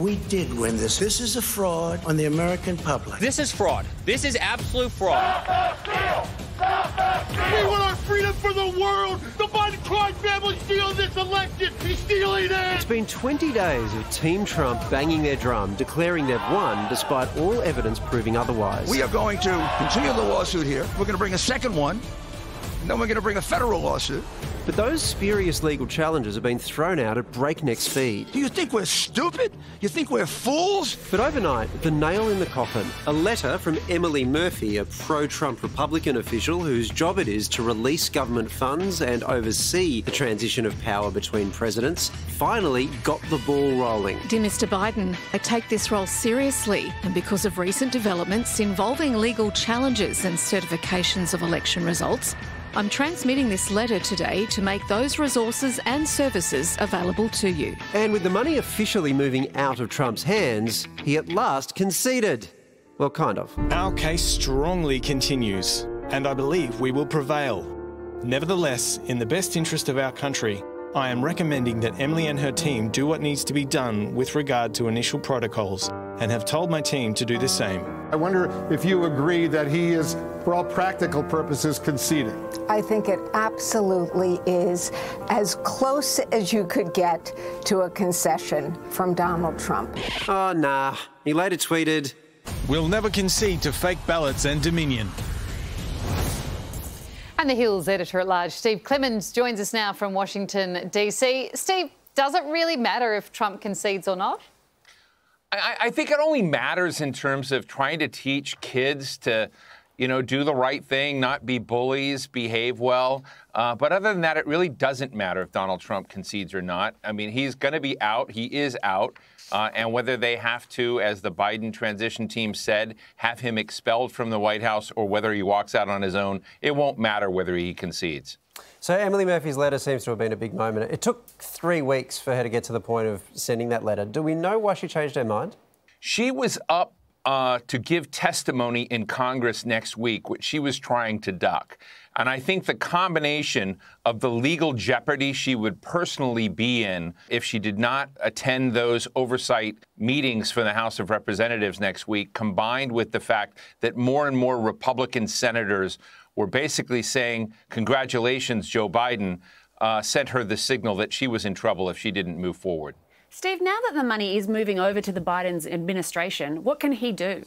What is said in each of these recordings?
We did win this. This is a fraud on the American public. This is fraud. This is absolute fraud. Stop that steal! Stop that steal! We want our freedom for the world! The Biden crime family stealing this election! He's stealing it! It's been 20 days of Team Trump banging their drum, declaring they've won, despite all evidence proving otherwise. We are going to continue the lawsuit here. We're going to bring a second one. And then we're going to bring a federal lawsuit. But those spurious legal challenges have been thrown out at breakneck speed. Do you think we're stupid? You think we're fools? But overnight, the nail in the coffin, a letter from Emily Murphy, a pro-Trump Republican official whose job it is to release government funds and oversee the transition of power between presidents, finally got the ball rolling. Dear Mr Biden, I take this role seriously, and because of recent developments involving legal challenges and certifications of election results, I'm transmitting this letter today to make those resources and services available to you. And with the money officially moving out of Trump's hands, he at last conceded. Well, kind of. Our case strongly continues, and I believe we will prevail. Nevertheless, in the best interest of our country, I am recommending that Emily and her team do what needs to be done with regard to initial protocols, and have told my team to do the same. I wonder if you agree that he is, for all practical purposes, conceded. I think it absolutely is as close as you could get to a concession from Donald Trump. Oh, nah. He later tweeted, "We'll never concede to fake ballots and Dominion." And the Hill's editor-at-large, Steve Clemons, joins us now from Washington, D.C. Steve, does it really matter if Trump concedes or not? I think it only matters in terms of trying to teach kids to, do the right thing, not be bullies, behave well. But other than that, it really doesn't matter if Donald Trump concedes or not. I mean, he's going to be out. He is out. And whether they have to, as the Biden transition team said, have him expelled from the White House or whether he walks out on his own, it won't matter whether he concedes. So Emily Murphy's letter seems to have been a big moment. It took 3 weeks for her to get to the point of sending that letter. Do we know why she changed her mind? She was up to give testimony in Congress next week, which she was trying to duck. And I think the combination of the legal jeopardy she would personally be in if she did not attend those oversight meetings for the House of Representatives next week, combined with the fact that more and more Republican senators were basically saying, congratulations, Joe Biden, sent her the signal that she was in trouble if she didn't move forward. Steve, now that the money is moving over to the Biden's administration, what can he do?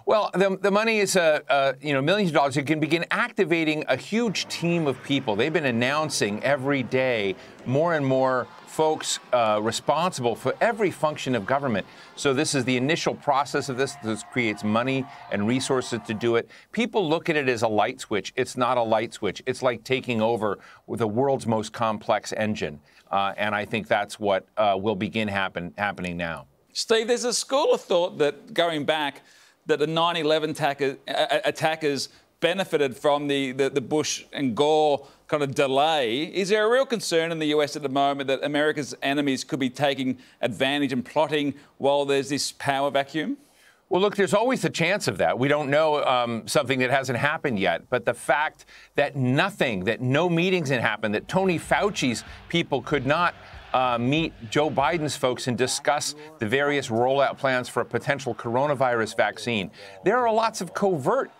Well, the money is, millions of dollars. You can begin activating a huge team of people. They've been announcing every day more and more folks responsible for every function of government. So this is the initial process of this. This creates money and resources to do it. People look at it as a light switch. It's not a light switch. It's like taking over with the world's most complex engine. And I think that's what will begin happening now. Steve, there's a school of thought that going back, that the 9/11 attackers benefited from the Bush and Gore kind of delay. Is there a real concern in the US at the moment that America's enemies could be taking advantage and plotting while there's this power vacuum? Well, look, there's always a chance of that. We don't know something that hasn't happened yet. But the fact that no meetings had happened, that Tony Fauci's people could not meet Joe Biden's folks and discuss the various rollout plans for a potential coronavirus vaccine. There are lots of covert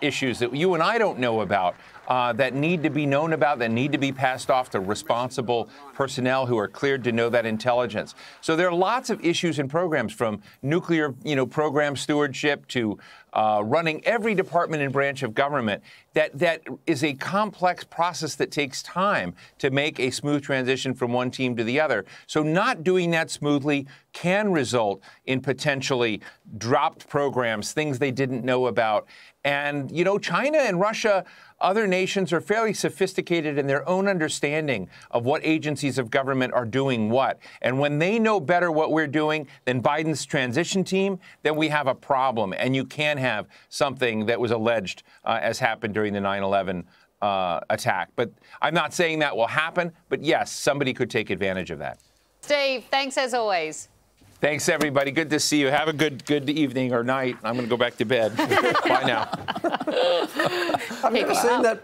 issues that you and I don't know about that need to be known about, that need to be passed off to responsible personnel who are cleared to know that intelligence. So there are lots of issues and programs, from nuclear, program stewardship to running every department and branch of government. That is a complex process that takes time to make a smooth transition from one team to the other. So not doing that smoothly can result in potentially dropped programs, things they didn't know about. And, China and Russia, other nations are fairly sophisticated in their own understanding of what agencies of government are doing what. And when they know better what we're doing than Biden's transition team, then we have a problem. And you can have something that was alleged as happened during the 9/11 attack. But I'm not saying that will happen. But yes, somebody could take advantage of that. Steve, thanks as always. Thanks, everybody. Good to see you. Have a good evening or night. I'm going to go back to bed. Bye now. I've never seen that